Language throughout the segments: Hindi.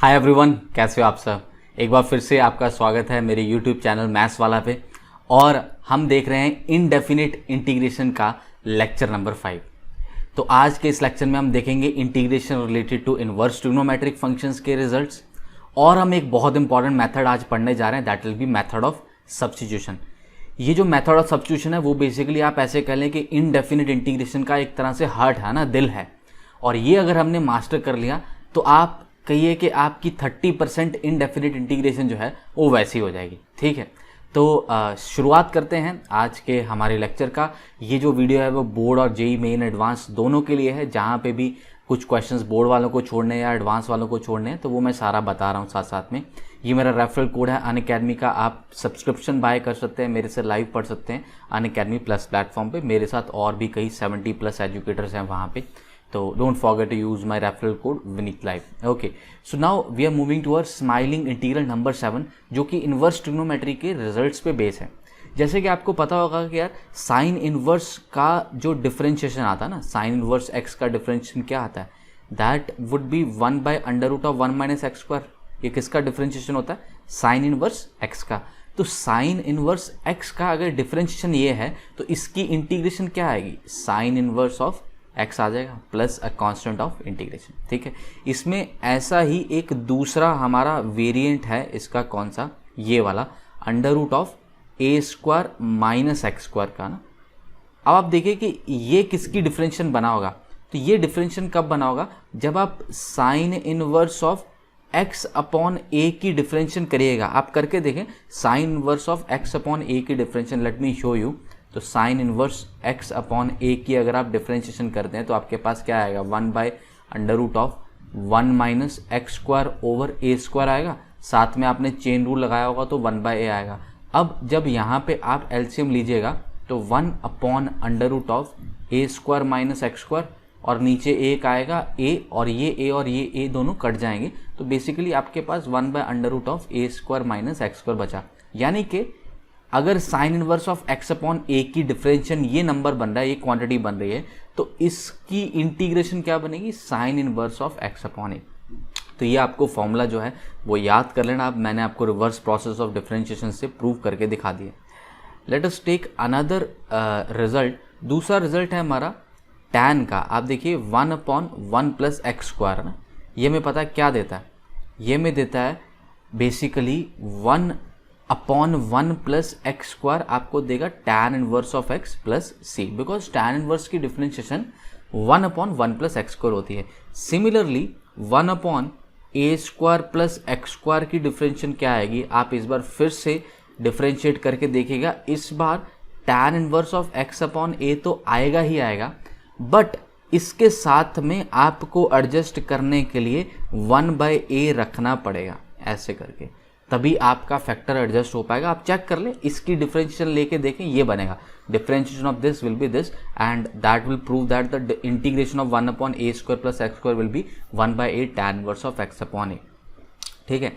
हाय एवरीवन, कैसे हो आप सब। एक बार फिर से आपका स्वागत है मेरे यूट्यूब चैनल मैथ्स वाला पे। और हम देख रहे हैं इनडेफिनिट इंटीग्रेशन का लेक्चर नंबर 5। तो आज के इस लेक्चर में हम देखेंगे integration related to inverse trigonometric functions के रिजल्ट्स। और हम एक बहुत इंपॉर्टेंट मेथड आज पढ़ने जा रहे हैं, that will B method of substitution. ये जो मेथड ऑफ सब्स्टिट्यूशन है वो बेसिकली आप ऐसे कह लें कि इनडेफिनिट इंटीग्रेशन का एक तरह से हार्ट है ना, दिल है। और ये अगर हमने मास्टर कर लिया तो आप कहिए कि आपकी 30% इनडेफिनिट इंटीग्रेशन जो है वो वैसी हो जाएगी। ठीक है, तो शुरुआत करते हैं आज के हमारे लेक्चर का। ये जो वीडियो है वो बोर्ड और जेई मेन एडवांस दोनों के लिए है। जहाँ पे भी कुछ क्वेश्चंस बोर्ड वालों को छोड़ने या एडवांस वालों को छोड़ने हैं तो वो मैं सारा बता रहा हूँ साथ साथ में। ये मेरा रेफरल कोड है अनअकैडमी का। आप सब्सक्रिप्शन बाय कर सकते हैं, मेरे से लाइव पढ़ सकते हैं अनअकैडमी प्लस प्लेटफॉर्म पे। मेरे साथ और भी कई 70+ एजुकेटर्स हैं वहाँ पे। तो don't forget to use my referral code Vineet live. Okay, so now we are moving towards smiling integral number 7, जो कि इनवर्स ट्रिग्नोमेट्री के रिजल्ट्स पे बेस है। जैसे कि आपको पता होगा कि यार साइन इनवर्स का जो डिफरेंशिएशन आता है ना, साइन इनवर्स एक्स का डिफरेंशिएशन क्या आता है, दैट वुड बी 1/√1 - x²। ये किसका डिफरेंशिएशन होता है? साइन इनवर्स एक्स का। तो साइन इनवर्स एक्स का अगर डिफरेंशिएशन ये है तो इसकी इंटीग्रेशन क्या आएगी? साइन इनवर्स ऑफ एक्स आ जाएगा plus a constant of integration. ठीक है, इसमें ऐसा ही एक दूसरा हमारा वेरिएंट है इसका, कौन सा? ये वाला √(a² - x² का ना। अब आप देखिए कि ये किसकी डिफरेंशिएशन बना होगा। तो ये डिफरेंशिएशन कब बना होगा? जब आप साइन इनवर्स ऑफ x/a की डिफरेंशिएशन करिएगा। आप करके देखें साइन इनवर्स ऑफ x/a की differentiation. Let me show you. तो साइन इनवर्स x/a की अगर आप डिफरेंशिएशन करते हैं तो आपके पास क्या आएगा? 1/√1 - x²/a² आएगा। साथ में आपने चेन रूल लगाया होगा तो 1/a आएगा। अब जब यहाँ पे आप एलसीएम लीजिएगा तो 1/√(a² - x²) और नीचे एक आएगा a, और ये a दोनों कट जाएंगे। तो बेसिकली आपके पास 1/√(a² - x² बचा। यानी कि अगर साइन इनवर्स ऑफ x/a की डिफरेंशिएशन ये नंबर बन रहा है, ये क्वांटिटी बन रही है, तो इसकी इंटीग्रेशन क्या बनेगी? Sine inverse of x/a। तो ये आपको फॉर्मूला जो है वो याद कर लेना। अब मैंने आपको रिवर्स प्रोसेस ऑफ डिफरेंशिएशन से प्रूव करके दिखा दिया। Let us take another result. दूसरा रिजल्ट है हमारा tan का। आप देखिए 1/1 + x² ना, ये हमें पता है क्या देता है? ये हमें देता है बेसिकली 1/1 + x² आपको देगा tan inverse of x + c, because tan inverse की डिफरेंशिएशन 1/1 + x² होती है। सिमिलरली 1/a² + x² की डिफरेंशिएशन क्या आएगी? आप इस बार फिर से डिफरेंशिएट करके देखिएगा। इस बार tan इनवर्स ऑफ x/a तो आएगा ही आएगा, बट इसके साथ में आपको एडजस्ट करने के लिए 1/a रखना पड़ेगा। ऐसे करके तभी आपका फैक्टर एडजस्ट हो पाएगा। आप चेक कर लें, इसकी डिफरेंशिएशन लेके देखें, ये बनेगा differentiation of this will be this, and that will prove that the integration of 1/a² + x² will be 1/a tan inverse of x/a। ठीक है,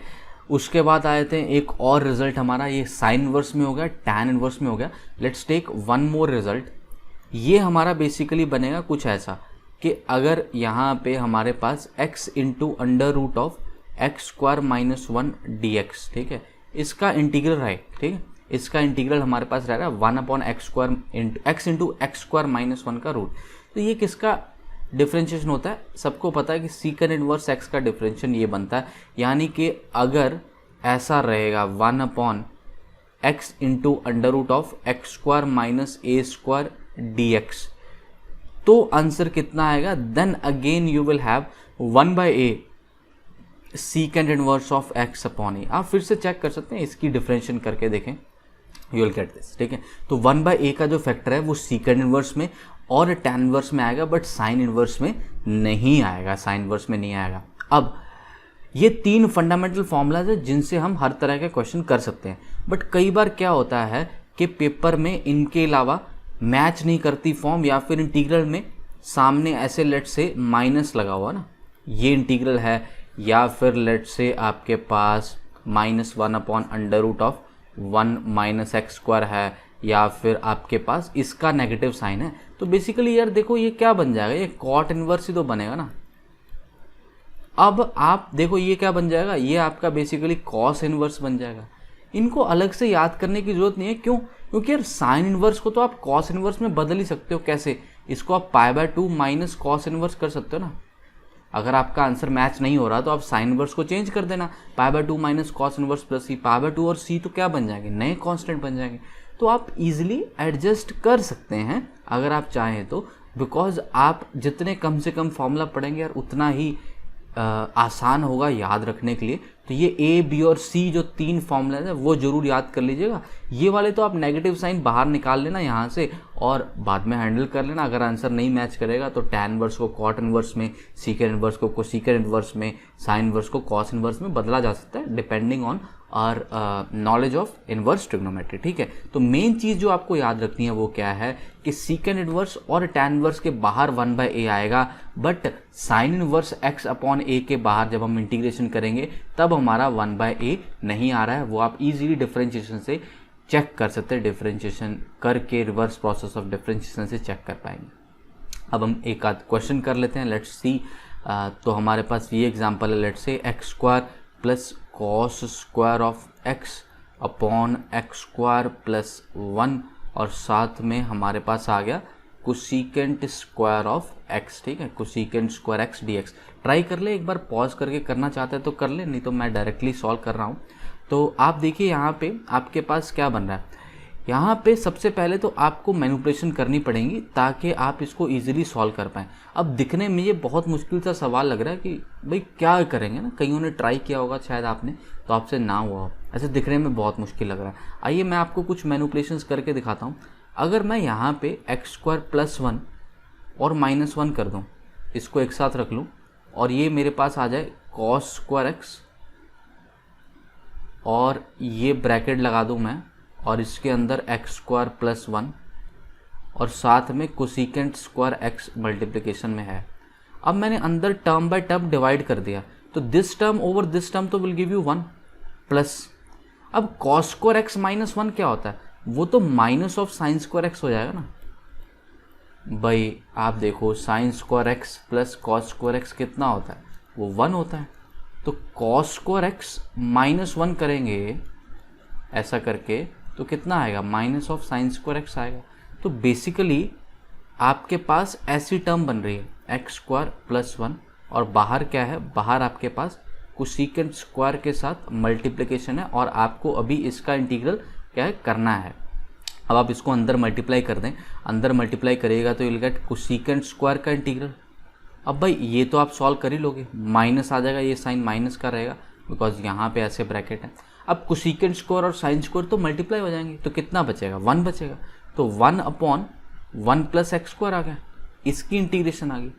उसके बाद आए थे एक और रिजल्ट हमारा, ये साइन इनवर्स में हो गया, tan इनवर्स में हो गया। Let's take one more result. ये हमारा बेसिकली बनेगा कुछ ऐसा कि अगर यहाँ पे हमारे पास x × x² - 1 dx, ठीक है, इसका इंटीग्रल है। ठीक है, इसका इंटीग्रल हमारे पास रह रहा है 1/x² x × x² - 1 का रूट। तो ये किसका डिफरेंशिएशन होता है? सबको पता है कि सीकन इनवर्स x का डिफरेंशिएशन ये बनता है। यानी कि अगर ऐसा रहेगा 1/x × x² - a² dx, तो आंसर कितना आएगा? Then again you will have 1/a secant inverse of x/a। आप फिर से चेक कर सकते हैं, इसकी डिफरेंशिएशन करके देखें, यू विल गेट दिस। ठीक है, तो 1/a का जो फैक्टर है वो सीकेंड इनवर्स में और tan इनवर्स में आएगा, बट साइन इनवर्स में नहीं आएगा। साइन इनवर्स में नहीं आएगा। अब ये 3 फंडामेंटल फॉर्मूलाज है जिनसे हम हर तरह के क्वेश्चन कर सकते हैं, बट कई बार क्या होता है कि पेपर में इनके अलावा मैच नहीं करती फॉर्म, या फिर इंटीग्रल में सामने ऐसे लेट से माइनस लगा हुआ ना, ये इंटीग्रल है, या फिर लेट से आपके पास -1/√1 - x² है, या फिर आपके पास इसका नेगेटिव साइन है। तो बेसिकली यार देखो ये क्या बन जाएगा? ये कॉट इनवर्स ही तो बनेगा ना। अब आप देखो ये क्या बन जाएगा, ये आपका बेसिकली कॉस इनवर्स बन जाएगा। इनको अलग से याद करने की जरूरत नहीं है, क्यों? क्योंकि यार साइन इनवर्स को तो आप कॉस इनवर्स में बदल ही सकते हो। कैसे? इसको आप π/2 माइनस कॉस इनवर्स कर सकते हो ना। अगर आपका आंसर मैच नहीं हो रहा तो आप साइन इनवर्स को चेंज कर देना, π/2 माइनस कॉस इनवर्स प्लस सी। π/2 और सी तो क्या बन जाएंगे, नए कांस्टेंट बन जाएंगे। तो आप इजीली एडजस्ट कर सकते हैं अगर आप चाहें तो, बिकॉज आप जितने कम से कम फॉर्मूला पढ़ेंगे यार उतना ही आसान होगा याद रखने के लिए। तो ये ए, बी और सी जो 3 फॉर्मूला है वो जरूर याद कर लीजिएगा। ये वाले तो आप नेगेटिव साइन बाहर निकाल लेना यहाँ से और बाद में हैंडल कर लेना। अगर आंसर नहीं मैच करेगा तो टैन इनवर्स को कॉट इनवर्स में, सीकेंड इनवर्स को कोसीकेंड इनवर्स में, साइन इनवर्स को कॉस इनवर्स में बदला जा सकता है डिपेंडिंग ऑन और नॉलेज ऑफ इनवर्स ट्रिग्नोमेट्री। ठीक है, तो मेन चीज़ जो आपको याद रखनी है वो क्या है कि सीकेंड इनवर्स और टैन इनवर्स के बाहर 1/a आएगा, but sine inverse x upon a के बाहर जब हम इंटीग्रेशन करेंगे तब हमारा 1/a नहीं आ रहा है। वो आप इजीली डिफरेंशिएशन से चेक कर सकते हैं, डिफरेंशिएशन करके रिवर्स प्रोसेस ऑफ डिफरेंशिएशन से चेक कर पाएंगे। अब हम एक आध क्वेश्चन कर लेते हैं, लेट्स सी। तो हमारे पास ये एग्जांपल है, let's say x² plus cos square of x upon x² plus 1 और साथ में हमारे पास आ गया कोसीकेंट स्क्वायर ऑफ x। ठीक है, cosecant square x dx। Try कर ले एक बार, पॉज करके करना चाहते हैं तो कर ले, नहीं तो मैं डायरेक्टली सॉल्व कर रहा हूँ। तो आप देखिए यहाँ पे आपके पास क्या बन रहा है। यहाँ पे सबसे पहले तो आपको मैनिपुलेशन करनी पड़ेगी ताकि आप इसको इजीली सॉल्व कर पाएँ। अब दिखने में ये बहुत मुश्किल सा सवाल लग रहा है कि भाई क्या करेंगे ना, कईयों ने ट्राई किया होगा शायद आपने, तो आपसे ना हुआ हो, ऐसे दिखने में बहुत मुश्किल लग रहा है। आइए मैं आपको कुछ मैनिपुलेशंस करके दिखाता हूँ। अगर मैं यहाँ पे x² प्लस 1 और -1 कर दूँ, इसको एक साथ रख लूँ और ये मेरे पास आ जाए कॉस स्क्वायर x और ये ब्रैकेट लगा दूँ मैं और इसके अंदर x² प्लस 1 और साथ में कोसीकेंट स्क्वायर x मल्टीप्लिकेशन में है। अब मैंने अंदर टर्म बाय टर्म डिवाइड कर दिया, तो this term over this term तो विल गिव यू 1 प्लस। अब कॉस स्क्वायर x माइनस 1 क्या होता है, वो तो minus of sine square x हो जाएगा ना भाई। आप देखो sine square x plus cos square x कितना होता है, वो 1 होता है। तो कॉस स्क्वायर x -1 करेंगे ऐसा करके तो कितना आएगा, minus of sine square x आएगा। तो बेसिकली आपके पास ऐसी टर्म बन रही है x² प्लस 1 और बाहर क्या है, बाहर आपके पास कोसीकेंट स्क्वायर के साथ मल्टीप्लिकेशन है और आपको अभी इसका इंटीग्रल क्या है करना है। अब आप इसको अंदर मल्टीप्लाई कर दें, अंदर मल्टीप्लाई करिएगा तो विल गेट कोसीकेंट स्क्वायर का इंटीग्रल। अब भाई ये तो आप सॉल्व कर ही लोगे, माइनस आ जाएगा, ये साइन माइनस का रहेगा बिकॉज यहाँ पे ऐसे ब्रैकेट है। अब कोसीकेंट स्क्वायर और साइन स्क्वायर तो मल्टीप्लाई हो जाएंगे, तो कितना बचेगा, 1 बचेगा। तो 1 अपॉन 1 प्लस x² आ गया, इसकी इंटीग्रेशन आ गई।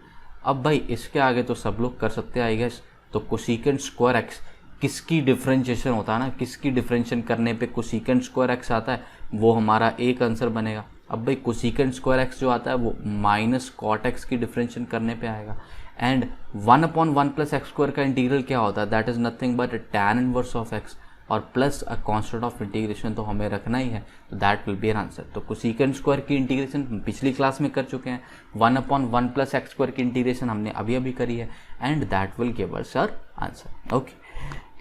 अब भाई इसके आगे तो सब लोग कर सकते हैं आई गेस। तो कोसीकेंट स्क्वायर x किसकी डिफरेंशिएशन होता है ना, किसकी डिफरेंशिएशन करने पे कोसीकेंट स्क्वायर x आता है, वो हमारा एक आंसर बनेगा। अब भाई कोसीकेंट स्क्वायर x जो आता है वो माइनस कॉट x की डिफरेंशिएशन करने पे आएगा। एंड 1 अपॉन 1 प्लस x² का इंटीग्रल क्या होता है, that is nothing but tan inverse of x और plus a constant of integration तो हमें रखना ही है, तो that will B an answer. तो कोसीकेंट स्क्वायर की इंटीग्रेशन हम पिछली क्लास में कर चुके हैं, 1 अपॉन 1 प्लस x² की इंटीग्रेशन हमने अभी अभी करी है and that will give us our answer. Okay,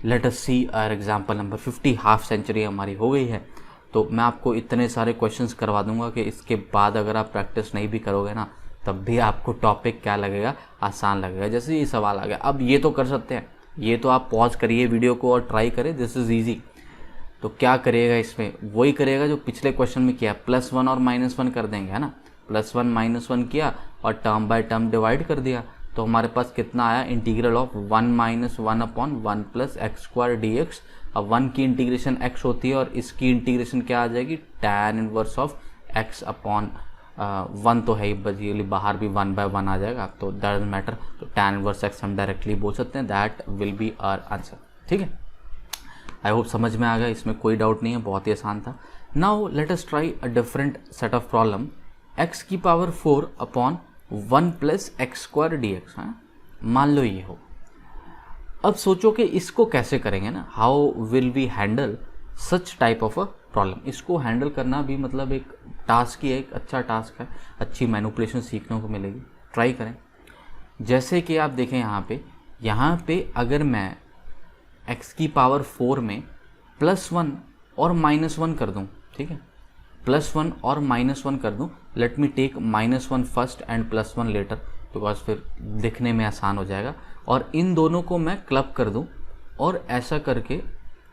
let us see our example number 50। Half century हमारी हो गई है, तो मैं आपको इतने सारे क्वेश्चंस करवा दूंगा कि इसके बाद अगर आप प्रैक्टिस नहीं भी करोगे ना तब भी आपको टॉपिक क्या लगेगा, आसान लगेगा। जैसे ये सवाल आ गया, अब ये तो कर सकते हैं, ये तो आप पॉज करिए वीडियो को और ट्राई करें, दिस इज़ ईजी। तो क्या करिएगा इसमें, वही करिएगा जो पिछले क्वेश्चन में किया, +1 और -1 कर देंगे, है ना। +1 -1 किया और टर्म बाय टर्म डिवाइड कर दिया, तो हमारे पास कितना आया, integral of 1 - 1 upon 1 plus x² dx। अब 1 की इंटीग्रेशन x होती है और इसकी इंटीग्रेशन क्या आ जाएगी, tan inverse of x upon 1 तो है ही, बेसिकली बाहर भी 1/1 आ जाएगा, तो दैट डजंट मैटर। तो टैन इनवर्स x हम डायरेक्टली बोल सकते हैं, that will be our answer. ठीक है, आई होप समझ में आ गया, इसमें कोई डाउट नहीं है, बहुत ही आसान था। Now let us try a different set of problem, x⁴ upon 1 plus x² dx। हाँ, मान लो ये हो। अब सोचो कि इसको कैसे करेंगे ना, how will we handle such type of a problem. इसको हैंडल करना भी मतलब एक टास्क ही है, एक अच्छा टास्क है, अच्छी मैनिपुलेशन सीखने को मिलेगी, ट्राई करें। जैसे कि आप देखें यहाँ पे यहाँ पे अगर मैं x की पावर 4 में +1 और -1 कर दूँ, ठीक है, +1 और -1 कर दूँ, let me take -1 first and +1 later, because फिर लिखने में आसान हो जाएगा, और इन दोनों को मैं क्लब कर दूँ और ऐसा करके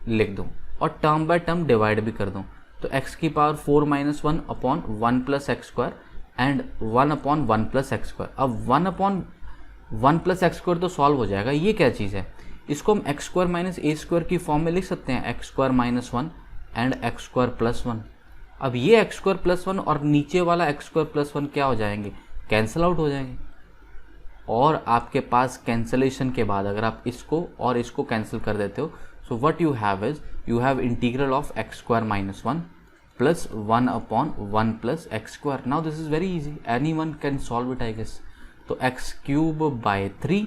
लिख दूँ और टर्म बाय टर्म डिवाइड भी कर दूँ। तो x की power 4 - 1 upon 1 + x² and 1 upon 1 + x²। अब 1 अपॉन 1 + x² तो सॉल्व हो जाएगा। ये क्या चीज़ है, इसको हम x² - a² की फॉर्म में लिख सकते हैं, x² - 1 एंड x² + 1। अब ये x² + 1 और नीचे वाला x² + 1 क्या हो जाएंगे, कैंसिल आउट हो जाएंगे। और आपके पास कैंसलेशन के बाद अगर आप इसको और इसको कैंसिल कर देते हो, so what you have is you have integral of x² - 1 plus 1 upon 1 + x²। Now this is very easy, any one can solve it I guess. तो x³ / 3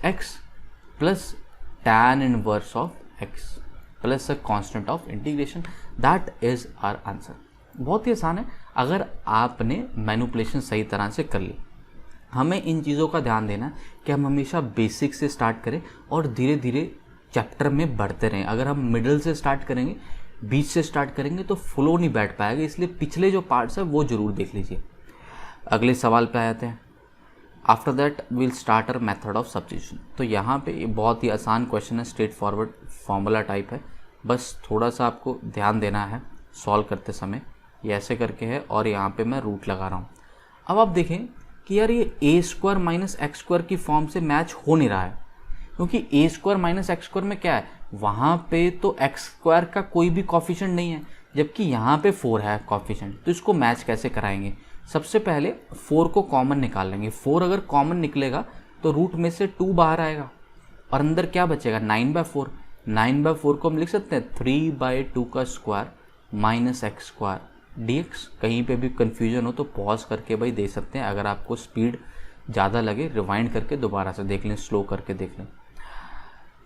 - x plus tan inverse of x plus a constant of integration, that is our answer. बहुत ही आसान है अगर आपने मैनिपुलेशन सही तरह से कर ली। हमें इन चीज़ों का ध्यान देना है कि हम हमेशा बेसिक से स्टार्ट करें और धीरे धीरे चैप्टर में बढ़ते रहें। अगर हम मिडिल से स्टार्ट करेंगे, बीच से स्टार्ट करेंगे तो फ्लो नहीं बैठ पाएगा, इसलिए पिछले जो पार्ट्स है वो ज़रूर देख लीजिए। अगले सवाल पे आते हैं। After that will start our method of substitution. तो यहाँ पे बहुत ही आसान क्वेश्चन है, स्ट्रेट फॉरवर्ड फॉर्मूला टाइप है, बस थोड़ा सा आपको ध्यान देना है सॉल्व करते समय। ये ऐसे करके है और यहाँ पे मैं रूट लगा रहा हूँ। अब आप देखें कि यार ये a² - x² की फॉर्म से मैच हो नहीं रहा है, क्योंकि a² - x² में क्या है, वहाँ पे तो x² का कोई भी कॉफिशेंट नहीं है, जबकि यहाँ पे 4 है कॉफिशेंट। तो इसको मैच कैसे कराएंगे, सबसे पहले 4 को कॉमन निकाल लेंगे। 4 अगर कॉमन निकलेगा तो रूट में से 2 बाहर आएगा और अंदर क्या बचेगा, 9/4। 9/4 को हम लिख सकते हैं 3/2 का स्क्वायर माइनस x² dx। कहीं पे भी कन्फ्यूजन हो तो पॉज करके भाई दे सकते हैं, अगर आपको स्पीड ज़्यादा लगे रिवाइंड करके दोबारा से देख लें, स्लो करके देख लें।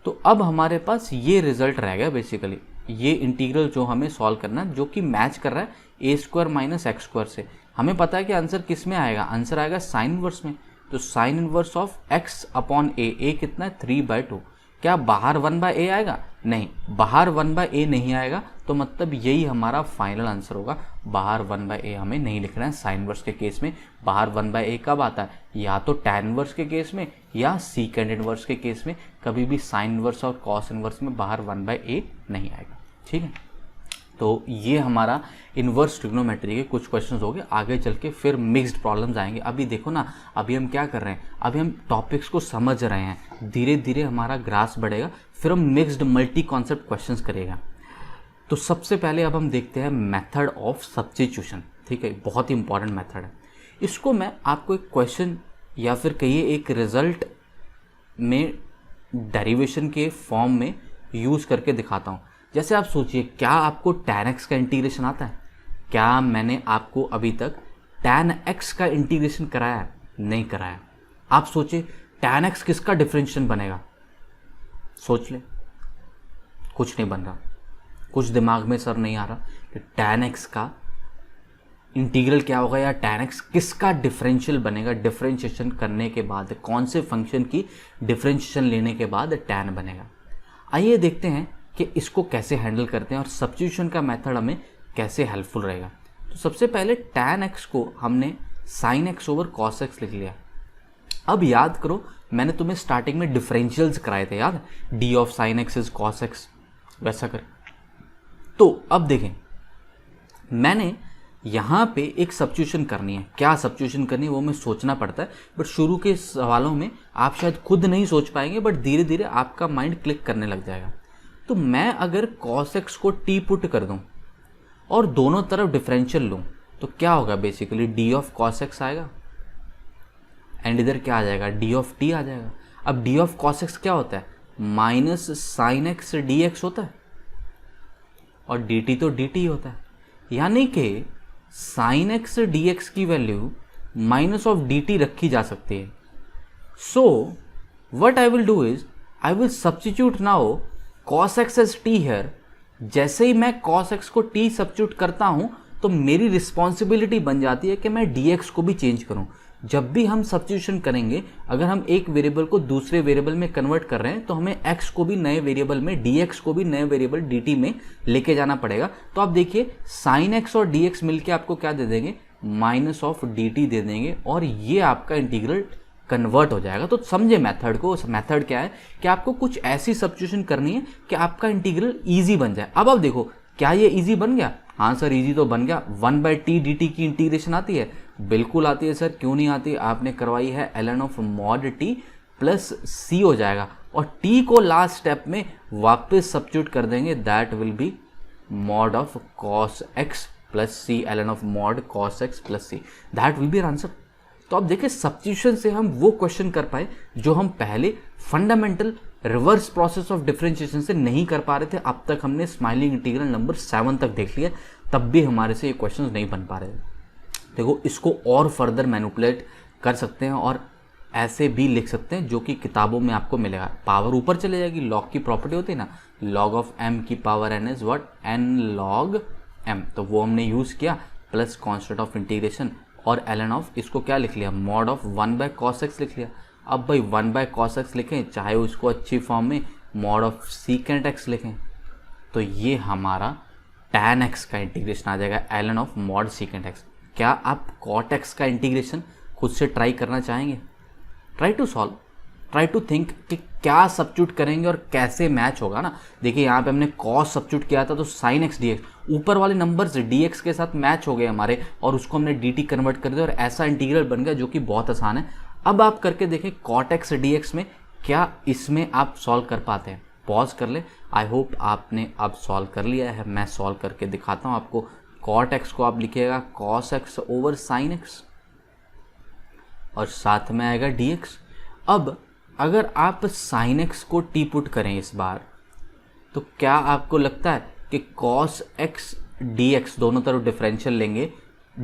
तो अब हमारे पास ये रिजल्ट रह गया बेसिकली, ये इंटीग्रल जो हमें सॉल्व करना है, जो कि मैच कर रहा है a² - x² से। हमें पता है कि आंसर किस में आएगा, आंसर आएगा साइन इनवर्स में। तो sine inverse of x upon a कितना है, 3/2। क्या बाहर 1/a आएगा, नहीं, बाहर 1/a नहीं आएगा, तो मतलब यही हमारा फाइनल आंसर होगा। बाहर 1/a हमें नहीं लिखना है साइन इनवर्स के केस में। बाहर 1/a कब आता है, या तो tan इनवर्स के केस में या सीकेंड इनवर्स के केस में। कभी भी साइन इनवर्स और कॉस इनवर्स में बाहर 1/a नहीं आएगा, ठीक है। तो ये हमारा इनवर्स ट्रिग्नोमेट्री के कुछ क्वेश्चंस हो गए। आगे चल के फिर मिक्स्ड प्रॉब्लम्स आएंगे। अभी देखो ना, अभी हम क्या कर रहे हैं, अभी हम टॉपिक्स को समझ रहे हैं, धीरे धीरे हमारा ग्रास बढ़ेगा, फिर हम मिक्स्ड मल्टी कॉन्सेप्ट क्वेश्चंस करेगा। तो सबसे पहले अब हम देखते हैं मेथड ऑफ सब्स्टिट्यूशन, ठीक है, बहुत ही इंपॉर्टेंट मेथड है। इसको मैं आपको एक क्वेश्चन या फिर कहिए एक रिजल्ट में डेरिवेशन के फॉर्म में यूज़ करके दिखाता हूँ। जैसे आप सोचिए, क्या आपको tan x का इंटीग्रेशन आता है? क्या मैंने आपको अभी तक tan x का इंटीग्रेशन कराया है? नहीं कराया। आप सोचिए tan x किसका डिफरेंशियल बनेगा, सोच ले, कुछ नहीं बन रहा, कुछ दिमाग में सर नहीं आ रहा कि tan x का इंटीग्रल क्या होगा या tan x किसका डिफरेंशियल बनेगा। डिफरेंशिएशन करने के बाद कौन से फंक्शन की डिफरेंशिएशन लेने के बाद tan बनेगा। आइए देखते हैं कि इसको कैसे हैंडल करते हैं और सब्स्टिट्यूशन का मेथड हमें कैसे हेल्पफुल रहेगा। तो सबसे पहले tan x को हमने sin x over cos x लिख लिया। अब याद करो, मैंने तुम्हें स्टार्टिंग में डिफरेंशियल्स कराए थे, याद, d of sin x is cos x, वैसा कर। तो अब देखें, मैंने यहाँ पे एक सब्स्टिट्यूशन करनी है। क्या सब्स्टिट्यूशन करनी है वो हमें सोचना पड़ता है, बट शुरू के सवालों में आप शायद खुद नहीं सोच पाएंगे, बट धीरे धीरे आपका माइंड क्लिक करने लग जाएगा। तो मैं अगर cos x को t पुट कर दूं और दोनों तरफ डिफरेंशियल लूं तो क्या होगा, basically d of cos x आएगा एंड इधर क्या आ जाएगा, d ऑफ t आ जाएगा। अब d ऑफ cos x क्या होता है, माइनस साइन x dx होता है और dt तो dt होता है, यानी कि साइन x dx की वैल्यू माइनस ऑफ dt रखी जा सकती है। So what I will do is I will substitute now cos x as t here. जैसे ही मैं cos x को t सब्स्टिट्यूट करता हूं तो मेरी रिस्पॉन्सिबिलिटी बन जाती है कि मैं dx को भी चेंज करूं। जब भी हम सब्स्टिट्यूशन करेंगे, अगर हम एक वेरिएबल को दूसरे वेरिएबल में कन्वर्ट कर रहे हैं तो हमें x को भी नए वेरिएबल में, dx को भी नए वेरिएबल dt में लेके जाना पड़ेगा। तो आप देखिए sin x और dx मिलके आपको क्या दे देंगे, माइनस ऑफ dt दे देंगे, और ये आपका इंटीग्रल कन्वर्ट हो जाएगा। तो समझे मेथड को। मेथड क्या है कि आपको कुछ ऐसी सब्स्टिट्यूशन करनी है कि आपका इंटीग्रल ईजी बन जाए। अब आप देखो क्या ये ईजी बन गया? हाँ सर ईजी तो बन गया। 1/t dt की इंटीग्रेशन आती है? बिल्कुल आती है सर, क्यों नहीं आती? आपने करवाई है ln of mod t plus c हो जाएगा, और t को लास्ट स्टेप में वापस सब्स्टिट्यूट कर देंगे, that will B mod of cos x plus c, ln of mod cos x plus c, that will B answer. तो अब देखिए सब्स्टिट्यूशन से हम वो क्वेश्चन कर पाए जो हम पहले fundamental reverse process of differentiation से नहीं कर पा रहे थे। अब तक हमने स्माइलिंग इंटीग्रल नंबर 7 तक देख लिया, तब भी हमारे से ये क्वेश्चंस नहीं बन पा रहे थे। देखो इसको और फर्दर मैनिपुलेट कर सकते हैं और ऐसे भी लिख सकते हैं जो कि किताबों में आपको मिलेगा। पावर ऊपर चले जाएगी, लॉग की प्रॉपर्टी होती है ना, log ऑफ m की power n is what, n log m, तो वो हमने यूज़ किया, प्लस कॉन्स्टेंट ऑफ इंटीग्रेशन, और ln ऑफ इसको क्या लिख लिया, मॉड ऑफ 1/cos x लिख लिया। अब भाई 1/cos x लिखें, चाहे उसको अच्छी फॉर्म में मॉड ऑफ secant x लिखें, तो ये हमारा tan x का इंटीग्रेशन आ जाएगा, ln of mod secant x। क्या आप cot x का इंटीग्रेशन खुद से ट्राई करना चाहेंगे? Try to solve, try to think कि क्या सब्स्टिट्यूट करेंगे और कैसे मैच होगा ना। देखिए यहाँ पे हमने cos सब्स्टिट्यूट किया था तो sin x dx, ऊपर वाले नंबर्स dx के साथ मैच हो गए हमारे, और उसको हमने dt कन्वर्ट कर दिया और ऐसा इंटीग्रल बन गया जो कि बहुत आसान है। अब आप करके देखें cot x dx में, क्या इसमें आप सॉल्व कर पाते हैं? पॉज कर ले। आई होप आपने अब सॉल्व कर लिया है। मैं सॉल्व करके दिखाता हूँ आपको। cot x को आप लिखिएगा cos x over sin x, और साथ में आएगा dx। अब अगर आप sin x को t पुट करें इस बार, तो क्या आपको लगता है कि cos x dx दोनों तरफ डिफरेंशियल लेंगे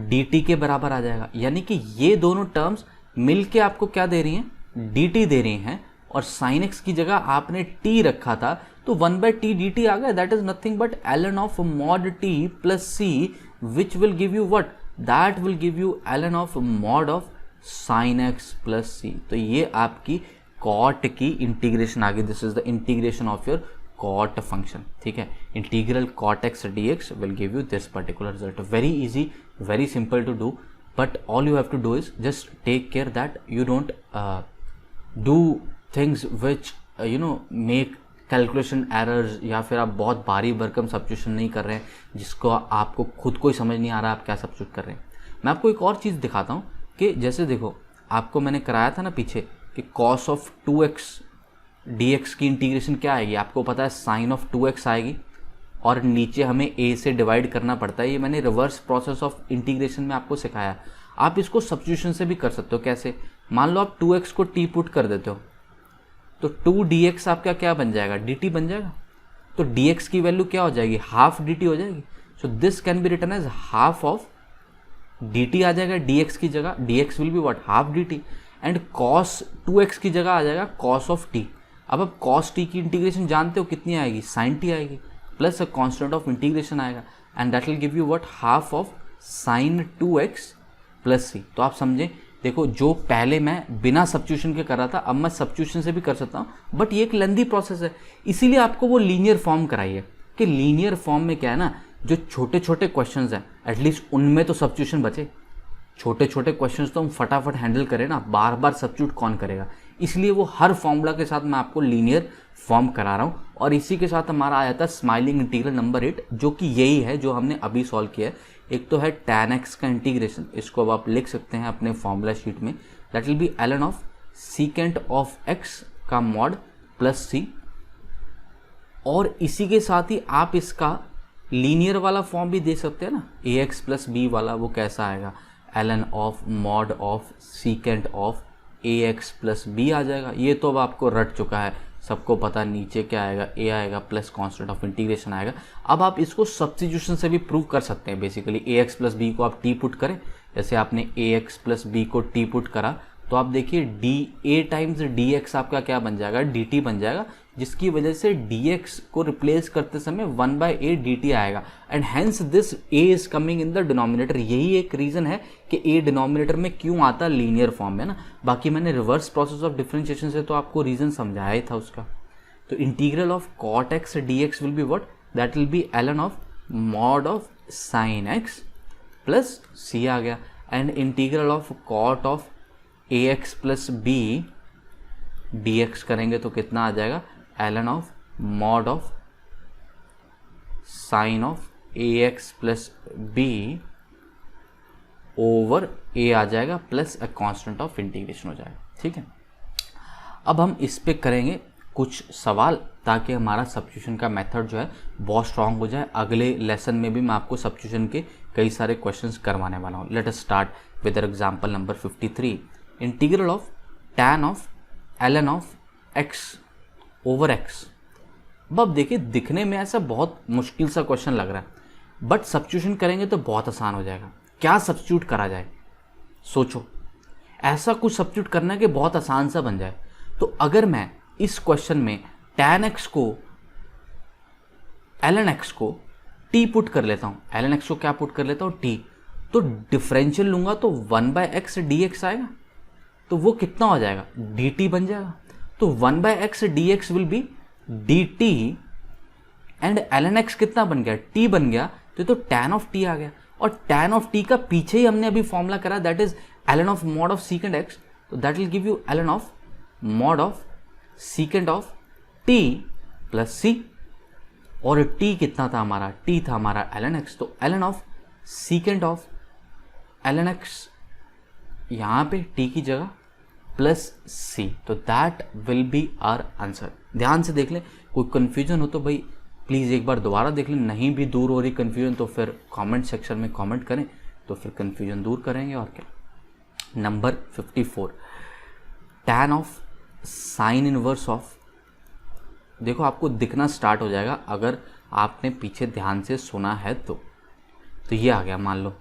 dt के बराबर आ जाएगा? यानी कि ये दोनों टर्म्स मिलके आपको क्या दे रही हैं, dt दे रही हैं, और sin x की जगह आपने t रखा था तो 1/t dt आ गया। That is nothing but ln of mod t plus c, which will give you what, that will give you ln of mod of sin x plus c। तो ये आपकी cot की इंटीग्रेशन आ गई। This is the integration of your cot function, ठीक है। Integral cot x dx will give you this particular result. Very easy, very simple to do, but all you have to do is just take care that you don't do things which make calculation errors, या फिर आप बहुत भारी भरकम सब्स्टिट्यूशन नहीं कर रहे हैं जिसको आपको खुद को ही समझ नहीं आ रहा आप क्या सब्स्टिट्यूट कर रहे हैं। मैं आपको एक और चीज़ दिखाता हूँ कि जैसे देखो आपको मैंने कराया था ना पीछे कि cos ऑफ 2x dx की इंटीग्रेशन क्या आएगी, आपको पता है sin ऑफ 2x आएगी, और नीचे हमें a से डिवाइड करना पड़ता है। ये मैंने रिवर्स प्रोसेस ऑफ इंटीग्रेशन में आपको सिखाया। आप इसको सब्स्टिट्यूशन से भी कर सकते हो। कैसे? मान लो आप 2x को t पुट कर देते हो तो 2 dx आपका क्या बन जाएगा, dt बन जाएगा। तो dx की वैल्यू क्या हो जाएगी, हाफ dt हो जाएगी। So this can be written as half of dt आ जाएगा dx की जगह, dx will be what, half dt, and cos 2x की जगह आ जाएगा cos ऑफ t। अब आप cos t की इंटीग्रेशन जानते हो कितनी आएगी, sin t आएगी, प्लस कॉन्स्टेंट ऑफ इंटीग्रेशन आएगा, and that will give you what, half of sin 2x plus c। तो आप समझे, देखो जो पहले मैं बिना सब्स्टिट्यूशन के कर रहा था अब मैं सब्स्टिट्यूशन से भी कर सकता हूँ, बट ये एक लेंदी प्रोसेस है। इसीलिए आपको वो लीनियर फॉर्म कराई है कि लीनियर फॉर्म में क्या है ना, जो छोटे छोटे क्वेश्चंस हैं एटलीस्ट उनमें तो सब्स्टिट्यूशन बचे। छोटे छोटे क्वेश्चंस तो हम फटाफट हैंडल करें ना, बार बार सब्स्टिट्यूट कौन करेगा। इसलिए वो हर फॉर्मूला के साथ मैं आपको लीनियर फॉर्म करा रहा हूँ। और इसी के साथ हमारा आया था स्माइलिंग इंटीग्रल नंबर 8, जो कि यही है जो हमने अभी सॉल्व किया है। एक तो है tan x का इंटीग्रेशन, इसको अब आप लिख सकते हैं अपने फॉर्मूला शीट में, that will B ln of secant of x का मॉड प्लस c, और इसी के साथ ही आप इसका लीनियर वाला फॉर्म भी दे सकते हैं ना, ax प्लस b वाला। वो कैसा आएगा, ln of mod of secant of ax plus b आ जाएगा। ये तो अब आपको रट चुका है, सबको पता नीचे क्या आएगा, a आएगा प्लस कांस्टेंट ऑफ इंटीग्रेशन आएगा। अब आप इसको सब्स्टिट्यूशन से भी प्रूव कर सकते हैं। बेसिकली ax प्लस b को आप t पुट करें, जैसे आपने ax प्लस b को t पुट करा तो आप देखिए a टाइम्स dx आपका क्या बन जाएगा, dt बन जाएगा, जिसकी वजह से dx को रिप्लेस करते समय 1/a dt आएगा and hence this a is coming in the denominator. यही एक रीज़न है कि a डिनोमिनेटर में क्यों आता लीनियर फॉर्म में ना। बाकी मैंने रिवर्स प्रोसेस ऑफ डिफरेंशिएशन से तो आपको रीज़न समझाया ही था उसका। तो integral of cot x dx will be what, that will B ln of mod of sine x plus c आ गया and integral of cot of ax plus b dx करेंगे तो कितना आ जाएगा, ln of mod of sine of ax plus b over a आ जाएगा plus a constant of integration हो जाएगा। ठीक है, अब हम इस पे करेंगे कुछ सवाल ताकि हमारा सब्स्टिट्यूशन का मेथड जो है बहुत स्ट्रांग हो जाए। अगले लेसन में भी मैं आपको सब्स्टिट्यूशन के कई सारे क्वेश्चंस करवाने वाला हूँ। Let us start with example number 53। Integral of tan of ln of x over x। अब देखिए दिखने में ऐसा बहुत मुश्किल सा क्वेश्चन लग रहा है, बट सब्स्टिट्यूशन करेंगे तो बहुत आसान हो जाएगा। क्या सब्स्टिट्यूट करा जाए, सोचो। ऐसा कुछ सब्स्टिट्यूट करना है कि बहुत आसान सा बन जाए। तो अगर मैं इस क्वेश्चन में tan x को ln x को t पुट कर लेता हूँ, ln x को क्या पुट कर लेता हूँ, t, तो डिफरेंशियल लूंगा तो 1/x dx आएगा। तो वो कितना हो जाएगा, dt बन जाएगा। तो 1/x dx will B dt and ln x कितना बन गया, t बन गया। तो tan ऑफ t आ गया और tan ऑफ t का पीछे ही हमने अभी फॉर्मूला करा, that is ln of mod of सीकेंड x। तो that will give you ln of mod of secant of t plus c। और t कितना था हमारा, t था हमारा ln x। तो ln of secant of ln x यहाँ पे t की जगह प्लस c। तो that will be our answer. ध्यान से देख लें, कोई कंफ्यूजन हो तो भाई प्लीज़ एक बार दोबारा देख लें। नहीं भी दूर हो रही कंफ्यूजन तो फिर कमेंट सेक्शन में कमेंट करें, तो फिर कंफ्यूजन दूर करेंगे। और क्या, number 54, tan of sine inverse of. देखो आपको दिखना स्टार्ट हो जाएगा अगर आपने पीछे ध्यान से सुना है तो ये आ गया मान लो।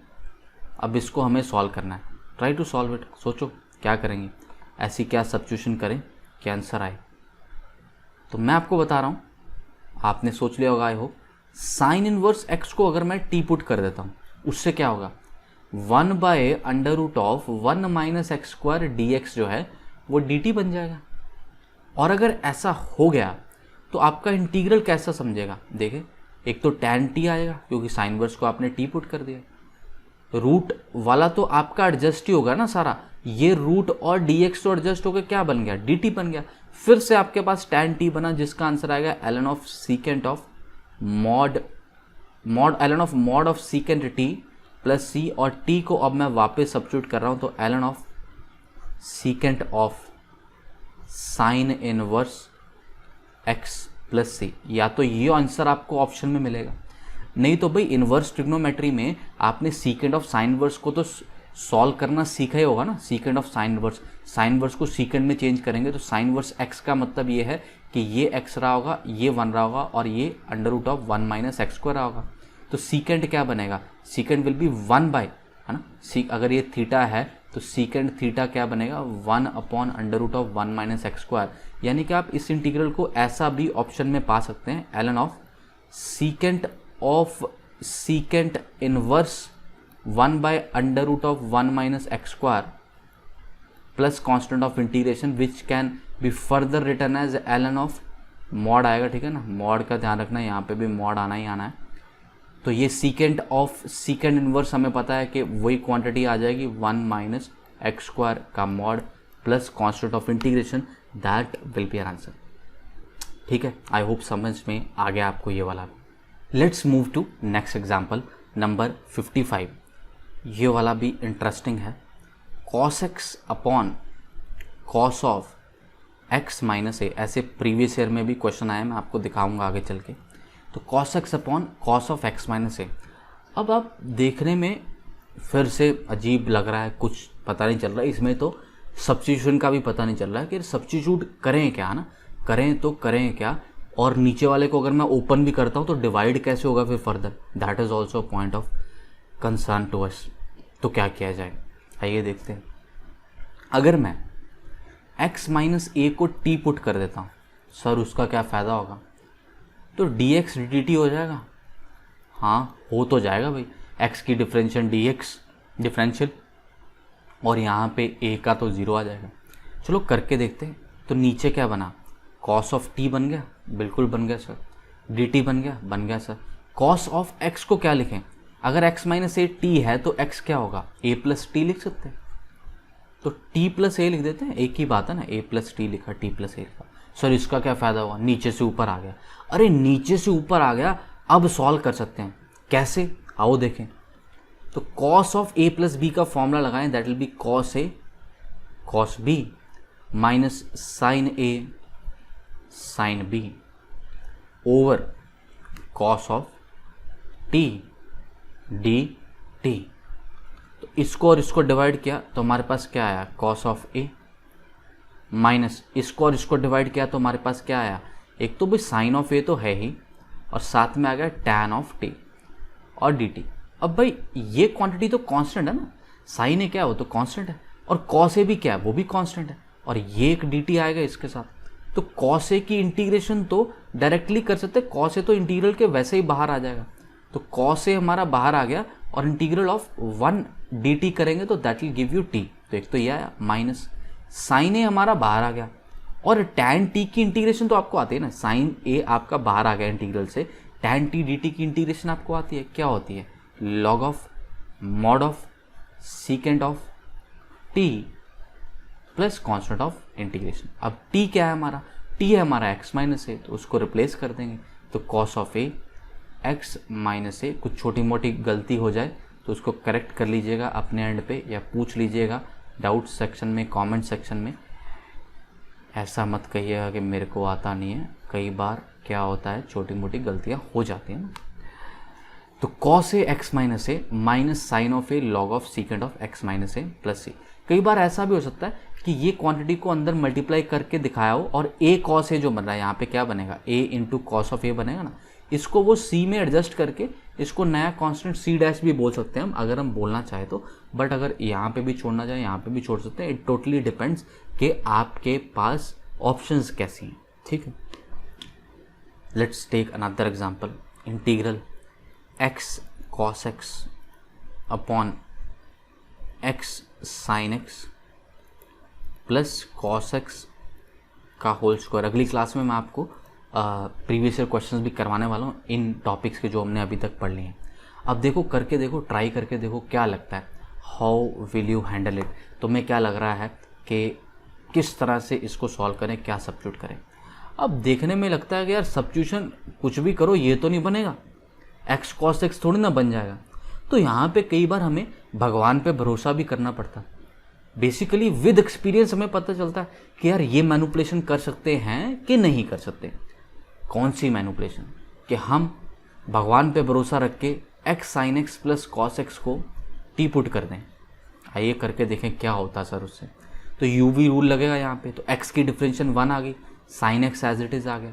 अब इसको हमें सॉल्व करना है, ट्राई टू सॉल्व इट। सोचो क्या करेंगे, ऐसी क्या सब्स्टिट्यूशन करें कि आंसर आए। तो मैं आपको बता रहा हूँ, आपने सोच लिया होगा I hope. Sine inverse x को अगर मैं t पुट कर देता हूँ, उससे क्या होगा, 1/√1 - x² dx जो है वो dt बन जाएगा। और अगर ऐसा हो गया तो आपका इंटीग्रल कैसा समझेगा, देखें एक तो tan t आएगा क्योंकि साइन इनवर्स को आपने t पुट कर दिया। रूट वाला तो आपका एडजस्ट ही होगा ना सारा, ये रूट और dx तो एडजस्ट होकर क्या बन गया, dt बन गया। फिर से आपके पास tan t बना जिसका आंसर आएगा ln of secant of mod ln of mod of secant t plus c। और t को अब मैं वापस सब्स्टिट्यूट कर रहा हूं तो ln of secant of sine inverse x plus c। या तो ये आंसर आपको ऑप्शन में मिलेगा, नहीं तो भाई इनवर्स ट्रिग्नोमेट्री में आपने सीकेंट ऑफ साइन इनवर्स को तो सॉल्व करना सीखा ही होगा ना। सीकेंट ऑफ साइन इनवर्स को सीकेंट में चेंज करेंगे तो साइन इनवर्स x का मतलब ये है कि ये x रहा होगा, ये 1 रहा होगा और ये √1 - x² रहा होगा। तो सीकेंट क्या बनेगा, सीकेंट विल बी 1 बाय, है ना, अगर ये थीटा है तो सीकेंट थीटा क्या बनेगा, 1/√1 - x²। यानी कि आप इस इंटीग्रल को ऐसा भी ऑप्शन में पा सकते हैं, ln of secant inverse 1/√1 - x² plus constant of integration which can be further written as ln of mod आएगा। ठीक है ना, मॉड का ध्यान रखना, यहाँ पे भी मॉड आना ही आना है। तो ये सीकेंट ऑफ सीकेंट इनवर्स हमें पता है कि वही क्वांटिटी आ जाएगी 1 - x² का mod plus constant of integration, that will be our answer. ठीक है, आई होप समझ में आ गया आपको ये वाला। Let's move to next example number 55। ये वाला भी इंटरेस्टिंग है। cos x upon cos of x minus a, ऐसे प्रीवियस ईयर में भी क्वेश्चन आया, मैं आपको दिखाऊंगा आगे चल के। तो cos x upon cos of x minus a। अब आप देखने में फिर से अजीब लग रहा है, कुछ पता नहीं चल रहा है इसमें, तो सब्स्टिट्यूशन का भी पता नहीं चल रहा है कि सब्स्टिट्यूट करें क्या, ना करें तो करें क्या। और नीचे वाले को अगर मैं ओपन भी करता हूँ तो डिवाइड कैसे होगा फिर further, that is also point of concern to us. तो क्या किया जाए, आइए देखते हैं। अगर मैं x - a को t पुट कर देता हूँ, सर उसका क्या फ़ायदा होगा? तो dx dt हो जाएगा। हाँ हो तो जाएगा भाई, x की डिफरेंशियल dx डिफरेंशियल, और यहाँ पे a का तो 0 आ जाएगा। चलो करके देखते हैं। तो नीचे क्या बना, cos ऑफ t बन गया, बिल्कुल बन गया सर। dt बन गया सर। cos ऑफ x को क्या लिखें, अगर x माइनस ए टी है तो x क्या होगा, a प्लस टी लिख सकते हैं। तो t प्लस ए लिख देते हैं, एक ही बात है ना, a प्लस टी लिखा, t प्लस ए लिखा। सर इसका क्या फ़ायदा हुआ, नीचे से ऊपर आ गया। अरे नीचे से ऊपर आ गया, अब सॉल्व कर सकते हैं। कैसे, आओ देखें। तो cos of a plus B का फॉर्मूला लगाएं, that will be cos a cos b minus sine a sine b over cos of t dt। तो इसको और इसको डिवाइड किया तो हमारे पास क्या आया, cos ऑफ a, माइनस इसको और इसको डिवाइड किया तो हमारे पास क्या आया, एक तो भाई साइन ऑफ a तो है ही, और साथ में आ गया tan ऑफ t और dt। अब भाई ये क्वांटिटी तो कांस्टेंट है ना, साइन ए क्या है वो तो कांस्टेंट है, और cos a भी क्या है वो भी कांस्टेंट है, और ये एक dt आएगा इसके साथ। तो cos a की इंटीग्रेशन तो डायरेक्टली कर सकते हैं, cos a तो इंटीग्रल के वैसे ही बाहर आ जाएगा। तो cos a हमारा बाहर आ गया, और इंटीग्रल ऑफ 1 dt करेंगे तो that will give you t। तो एक तो ये आया, माइनस साइन ए हमारा बाहर आ गया, और tan t की इंटीग्रेशन तो आपको आती है ना, साइन ए आपका बाहर आ गया इंटीग्रल से, tan t dt की इंटीग्रेशन आपको आती है, क्या होती है, log of mod of secant of t plus constant of integration. अब t क्या है हमारा, t है हमारा x माइनस ए, तो उसको रिप्लेस कर देंगे। तो cos of a x minus a, कुछ छोटी मोटी गलती हो जाए तो उसको करेक्ट कर लीजिएगा अपने एंड पे, या पूछ लीजिएगा डाउट सेक्शन में, कमेंट सेक्शन में। ऐसा मत कहिएगा कि मेरे को आता नहीं है, कई बार क्या होता है छोटी मोटी गलतियां हो जाती हैं ना। तो cos a x minus a minus sine of a log of secant of x minus a plus c. कई बार ऐसा भी हो सकता है कि ये क्वांटिटी को अंदर मल्टीप्लाई करके दिखाया हो, और a cos a जो बन रहा है यहाँ पे क्या बनेगा, a into cos of a बनेगा ना, इसको वो c में एडजस्ट करके इसको नया कांस्टेंट c डैश भी बोल सकते हैं हम, अगर हम बोलना चाहे तो। बट अगर यहाँ पे भी छोड़ना चाहे यहाँ पे भी छोड़ सकते हैं, इट टोटली डिपेंड्स कि आपके पास ऑप्शंस कैसी हैं, ठीक है। Let's take another example, integral x cos x upon x sin x plus cos x का होल स्क्वायर। अगली क्लास में मैं आपको प्रीवियस ईयर क्वेश्चंस भी करवाने वाला हूँ इन टॉपिक्स के जो हमने अभी तक पढ़ लिए हैं। अब देखो करके देखो, ट्राई करके देखो क्या लगता है, how will you handle it. तुम्हें क्या लग रहा है कि किस तरह से इसको सॉल्व करें, क्या सब्स्टिट्यूट करें। अब देखने में लगता है कि यार सब्स्टिट्यूशन कुछ भी करो ये तो नहीं बनेगा, x cos x थोड़ी ना बन जाएगा। तो यहाँ पे कई बार हमें भगवान पे भरोसा भी करना पड़ता है। बेसिकली विद एक्सपीरियंस हमें पता चलता है कि यार ये मैनिपुलेशन कर सकते हैं कि नहीं कर सकते। कौन सी मैनिपुलेशन, कि हम भगवान पे भरोसा रख के x sin x plus cos x को t पुट कर दें। आइए करके देखें क्या होता है सर उससे। तो uv रूल लगेगा यहाँ पे, तो x की डिफरेंशियल 1 आ गई, sin x as it is आ गया,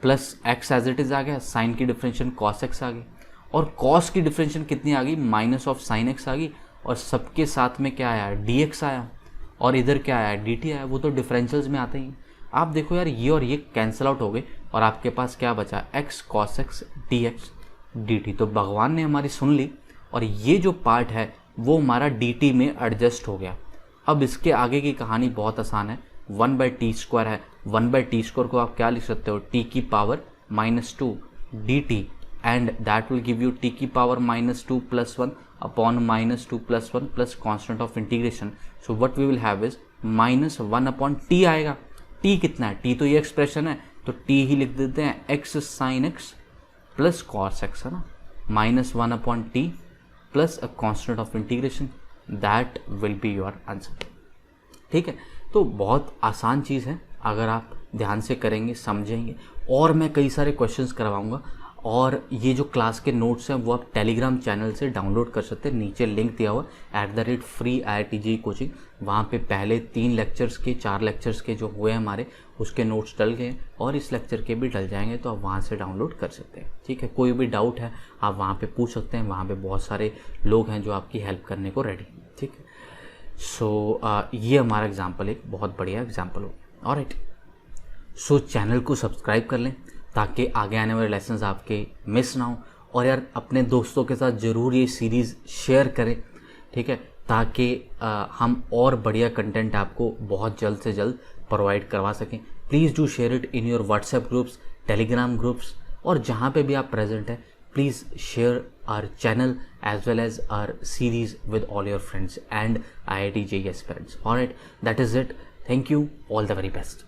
plus x as it is आ गया, साइन की डिफरेंशियल cos x आ गई, और cos की डिफरेंशियल कितनी आ गई, माइनस ऑफ sin x आ गई, और सबके साथ में क्या आया, dx आया, और इधर क्या आया, dt आया। वो तो डिफरेंशियल्स में आते ही। आप देखो यार ये और ये कैंसिल आउट हो गए, और आपके पास क्या बचा, x cos x dx dt। तो भगवान ने हमारी सुन ली, और ये जो पार्ट है वो हमारा dt में एडजस्ट हो गया। अब इसके आगे की कहानी बहुत आसान है, 1/t² है, 1/t² को आप क्या लिख सकते हो, t की power -2 dt, and that will give you t की पावर -2 + 1 अपॉन -2 + 1 plus constant of integration. So what we will have is -1 upon t आएगा। t कितना है, t तो ये एक्सप्रेशन है, तो t ही लिख देते हैं, x sin x plus cos x है ना, -1 upon t plus a constant of integration, that will be your answer. ठीक है, तो बहुत आसान चीज़ है, अगर आप ध्यान से करेंगे समझेंगे। और मैं कई सारे क्वेश्चंस करवाऊंगा, और ये जो क्लास के नोट्स हैं वो आप टेलीग्राम चैनल से डाउनलोड कर सकते हैं। नीचे लिंक दिया हुआ @free IIT कोचिंग, वहाँ पे पहले 3 लेक्चर्स के 4 लेक्चर्स के जो हुए हमारे उसके नोट्स डल गए, और इस लेक्चर के भी डल जाएंगे, तो आप वहाँ से डाउनलोड कर सकते हैं। ठीक है, कोई भी डाउट है आप वहाँ पे पूछ सकते हैं, वहाँ पे बहुत सारे लोग हैं जो आपकी हेल्प करने को रेडी हैं। ठीक है, सो ये हमारा एग्जाम्पल एक बहुत बढ़िया एग्जाम्पल हो। ऑलराइट, सो चैनल को सब्सक्राइब कर लें ताकि आगे आने वाले लेसन्स आपके मिस ना हो। और यार अपने दोस्तों के साथ ज़रूर ये सीरीज़ शेयर करें, ठीक है, ताकि हम और बढ़िया कंटेंट आपको बहुत जल्द से जल्द प्रोवाइड करवा सकें। Please do share it in your WhatsApp groups, Telegram groups, और जहाँ पे भी आप प्रेजेंट हैं please share our channel as well as our series with all your friends and IIT JEE aspirants. Alright, that is it. Thank you. All the very best.